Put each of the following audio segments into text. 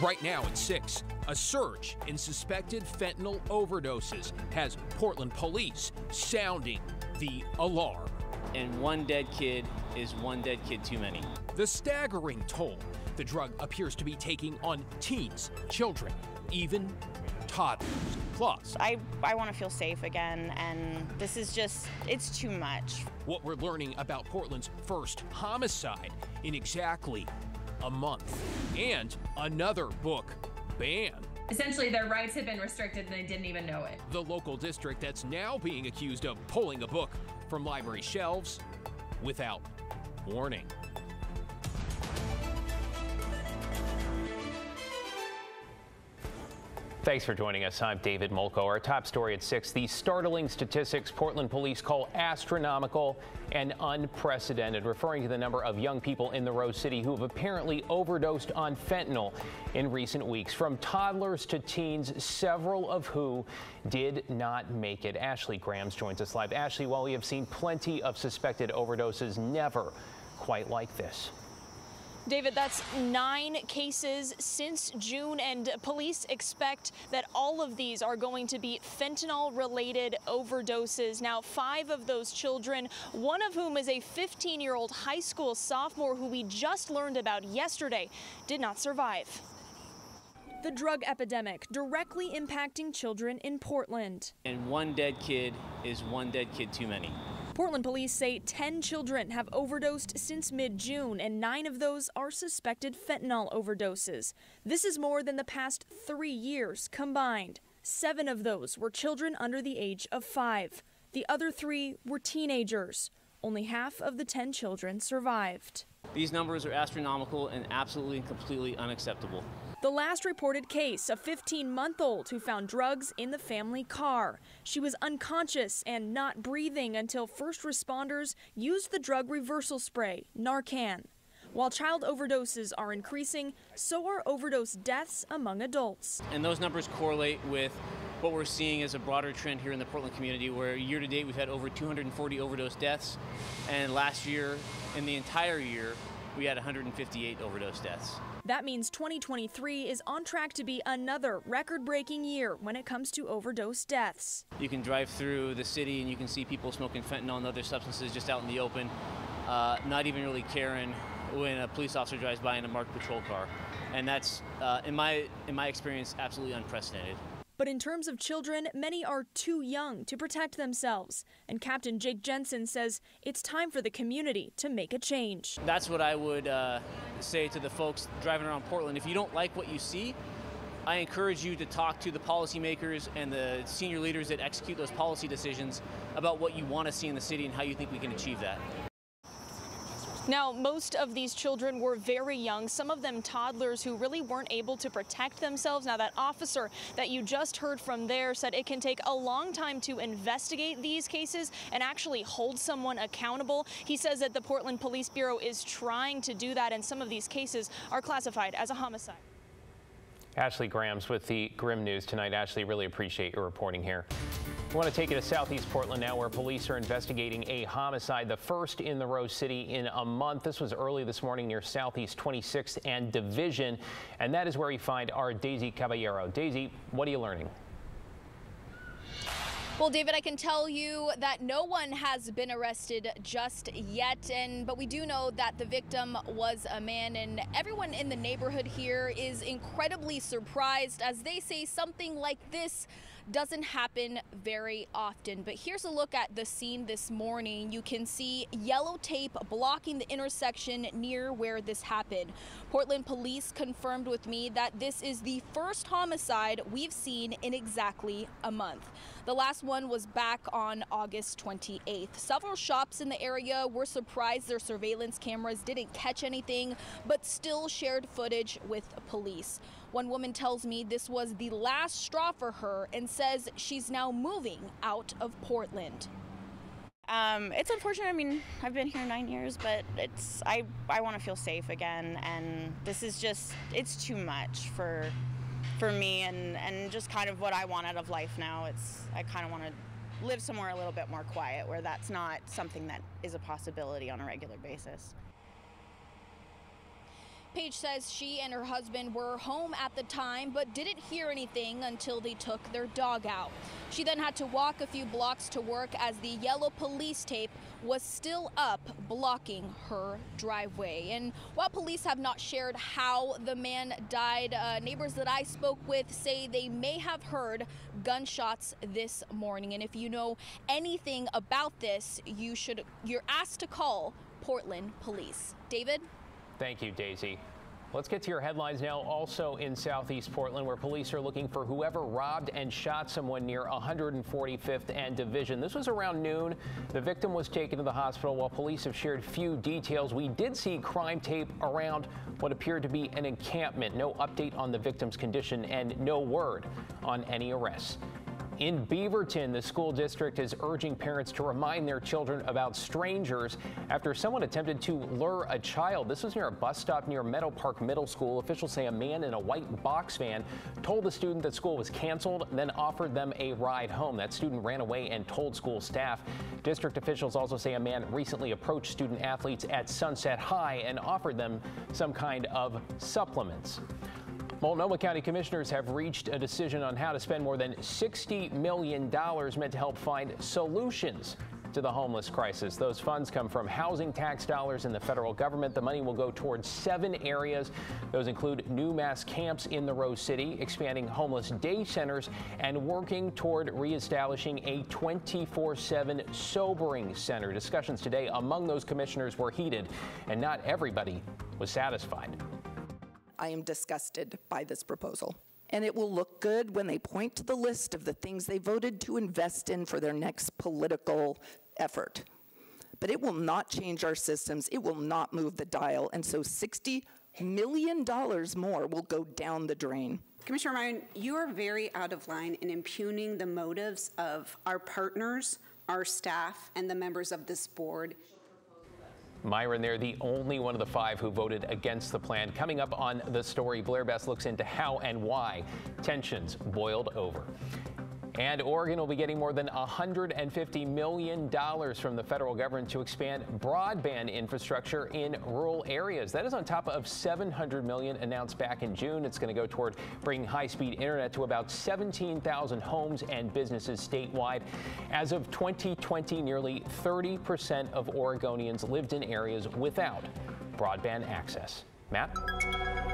Right now at 6, a surge in suspected fentanyl overdoses has Portland police sounding the alarm. And one dead kid is one dead kid too many. The staggering toll the drug appears to be taking on teens, children, even toddlers. Plus, I want to feel safe again, and this is just, it's too much. What we're learning about Portland's first homicide in exactly a month. And another book banned. Essentially, their rights had been restricted and they didn't even know it. The local district that's now being accused of pulling a book from library shelves without warning. Thanks for joining us. I'm David Molko. Our top story at 6, the startling statistics Portland police call astronomical and unprecedented, referring to the number of young people in the Rose City who have apparently overdosed on fentanyl in recent weeks. From toddlers to teens, several of who did not make it. Ashley Grams joins us live. Ashley, while we have seen plenty of suspected overdoses, never quite like this. David, that's 9 cases since June, and police expect that all of these are going to be fentanyl-related overdoses. Now, 5 of those children, one of whom is a 15-year-old high school sophomore who we just learned about yesterday, did not survive. The drug epidemic directly impacting children in Portland. And one dead kid is one dead kid too many. Portland police say 10 children have overdosed since mid-June, and 9 of those are suspected fentanyl overdoses. This is more than the past 3 years combined. 7 of those were children under the age of 5. The other 3 were teenagers. Only half of the 10 children survived. These numbers are astronomical and absolutely and completely unacceptable. The last reported case, a 15-month-old who found drugs in the family car. She was unconscious and not breathing until first responders used the drug reversal spray, Narcan. While child overdoses are increasing, so are overdose deaths among adults. And those numbers correlate with what we're seeing as a broader trend here in the Portland community, where year to date we've had over 240 overdose deaths, and last year, in the entire year, we had 158 overdose deaths. That means 2023 is on track to be another record-breaking year when it comes to overdose deaths. You can drive through the city and you can see people smoking fentanyl and other substances just out in the open, not even really caring when a police officer drives by in a marked patrol car. And that's, in my experience, absolutely unprecedented. But in terms of children, many are too young to protect themselves. And Captain Jake Jensen says it's time for the community to make a change. That's what I would say to the folks driving around Portland. If you don't like what you see, I encourage you to talk to the policymakers and the senior leaders that execute those policy decisions about what you want to see in the city and how you think we can achieve that. Now, most of these children were very young, some of them toddlers who really weren't able to protect themselves. Now, that officer that you just heard from there said it can take a long time to investigate these cases and actually hold someone accountable. He says that the Portland Police Bureau is trying to do that, and some of these cases are classified as a homicide. Ashley Grams with the grim news tonight. Ashley, really appreciate your reporting here. I want to take you to Southeast Portland now, where police are investigating a homicide, the first in the Rose City in a month. This was early this morning near Southeast 26th and Division, and that is where we find our Daisy Caballero. Daisy, what are you learning? Well, David, I can tell you that no one has been arrested just yet, but we do know that the victim was a man, and everyone in the neighborhood here is incredibly surprised, as they say something like this doesn't happen very often. But here's a look at the scene this morning. You can see yellow tape blocking the intersection near where this happened. Portland police confirmed with me that this is the first homicide we've seen in exactly a month. The last one was back on August 28th. Several shops in the area were surprised their surveillance cameras didn't catch anything, but still shared footage with police. One woman tells me this was the last straw for her and says she's now moving out of Portland. It's unfortunate. I mean, I've been here 9 years, but I want to feel safe again, and this is just, it's too much for me and just kind of what I want out of life now. I kind of want to live somewhere a little bit more quiet, where that's not something that is a possibility on a regular basis. Paige says she and her husband were home at the time but didn't hear anything until they took their dog out. She then had to walk a few blocks to work as the yellow police tape was still up, blocking her driveway. And while police have not shared how the man died, neighbors that I spoke with say they may have heard gunshots this morning. And if you know anything about this, you're asked to call Portland Police. David? Thank you, Daisy. Let's get to your headlines now. Also in Southeast Portland, where police are looking for whoever robbed and shot someone near 145th and Division. This was around noon. The victim was taken to the hospital. While police have shared few details, we did see crime tape around what appeared to be an encampment. No update on the victim's condition and no word on any arrests. In Beaverton, the school district is urging parents to remind their children about strangers after someone attempted to lure a child. This was near a bus stop near Meadow Park Middle School. Officials say a man in a white box van told the student that school was canceled, then offered them a ride home. That student ran away and told school staff. District officials also say a man recently approached student athletes at Sunset High and offered them some kind of supplements. Multnomah County commissioners have reached a decision on how to spend more than $60 million meant to help find solutions to the homeless crisis. Those funds come from housing tax dollars in the federal government. The money will go towards 7 areas. Those include new mass camps in the Rose City, expanding homeless day centers, and working toward reestablishing a 24/7 sobering center. Discussions today among those commissioners were heated, and not everybody was satisfied. I am disgusted by this proposal. And it will look good when they point to the list of the things they voted to invest in for their next political effort. But it will not change our systems. It will not move the dial. And so $60 million more will go down the drain. Commissioner Ryan, you are very out of line in impugning the motives of our partners, our staff, and the members of this board. Myron, they're the only one of the 5 who voted against the plan. Coming up on The Story, Blair Best looks into how and why tensions boiled over. And Oregon will be getting more than $150 million from the federal government to expand broadband infrastructure in rural areas. That is on top of $700 million announced back in June. It's going to go toward bringing high-speed internet to about 17,000 homes and businesses statewide. As of 2020, nearly 30% of Oregonians lived in areas without broadband access. Matt?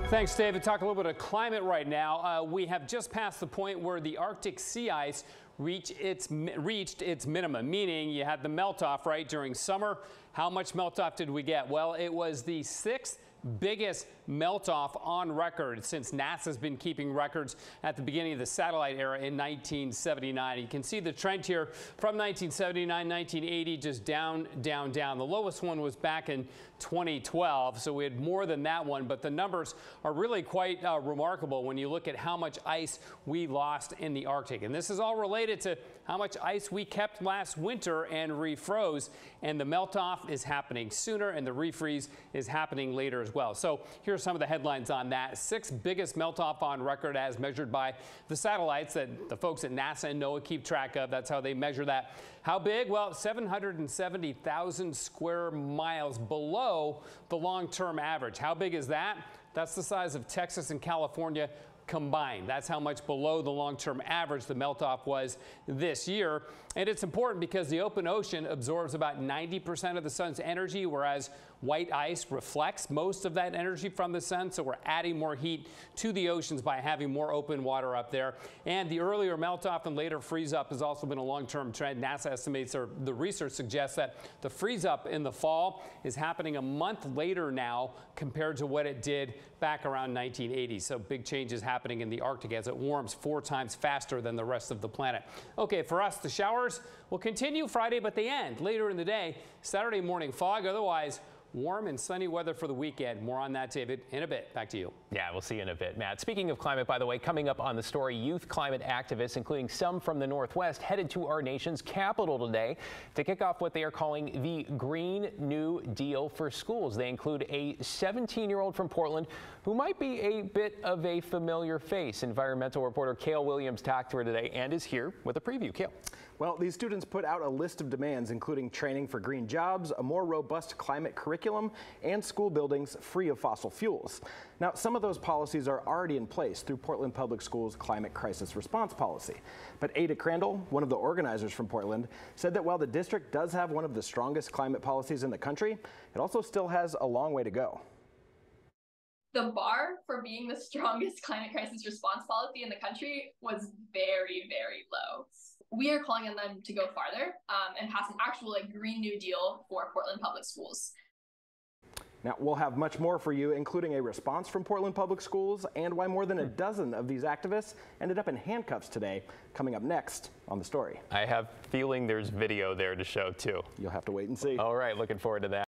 Thanks, David. Talk a little bit of climate right now. We have just passed the point where the Arctic sea ice reached its minimum, meaning you had the melt-off, right, during summer. How much melt-off did we get? Well, it was the 6th biggest melt-off on record since NASA's been keeping records at the beginning of the satellite era in 1979. You can see the trend here from 1979, 1980, just down, down, down. The lowest one was back in 2012, so we had more than that one, but the numbers are really quite remarkable when you look at how much ice we lost in the Arctic. And this is all related to how much ice we kept last winter and refroze, and the melt-off is happening sooner and the refreeze is happening later as well. So here's some of the headlines on that. 6th biggest melt-off on record as measured by the satellites that the folks at NASA and NOAA keep track of. That's how they measure that. How big? Well, 770,000 square miles below the long-term average. How big is that? That's the size of Texas and California combined. That's how much below the long-term average the melt-off was this year. And it's important because the open ocean absorbs about 90% of the sun's energy, whereas white ice reflects most of that energy from the sun. So we're adding more heat to the oceans by having more open water up there. And the earlier melt-off and later freeze-up has also been a long-term trend. NASA estimates, or the research suggests, that the freeze-up in the fall is happening a month later now compared to what it did back around 1980. So big changes happening in the Arctic as it warms 4 times faster than the rest of the planet. Okay, for us, the showers will continue Friday, but they end later in the day. Saturday morning fog, otherwise warm and sunny weather for the weekend. More on that, David, in a bit. Back to you. Yeah, we'll see you in a bit, Matt. Speaking of climate, by the way, coming up on The Story, youth climate activists, including some from the Northwest, headed to our nation's capital today to kick off what they are calling the Green New Deal for schools. They include a 17-year-old from Portland who might be a bit of a familiar face. Environmental reporter Cale Williams talked to her today and is here with a preview. Cale. Well, these students put out a list of demands, including training for green jobs, a more robust climate curriculum, and school buildings free of fossil fuels. Now, some of those policies are already in place through Portland Public Schools' climate crisis response policy. But Ada Crandall, one of the organizers from Portland, said that while the district does have one of the strongest climate policies in the country, it also still has a long way to go. The bar for being the strongest climate crisis response policy in the country was very, very low. We are calling on them to go farther and pass an actual Green New Deal for Portland Public Schools. Now, we'll have much more for you, including a response from Portland Public Schools and why more than a dozen of these activists ended up in handcuffs today, coming up next on The Story. I have a feeling there's video there to show, too. You'll have to wait and see. All right, looking forward to that.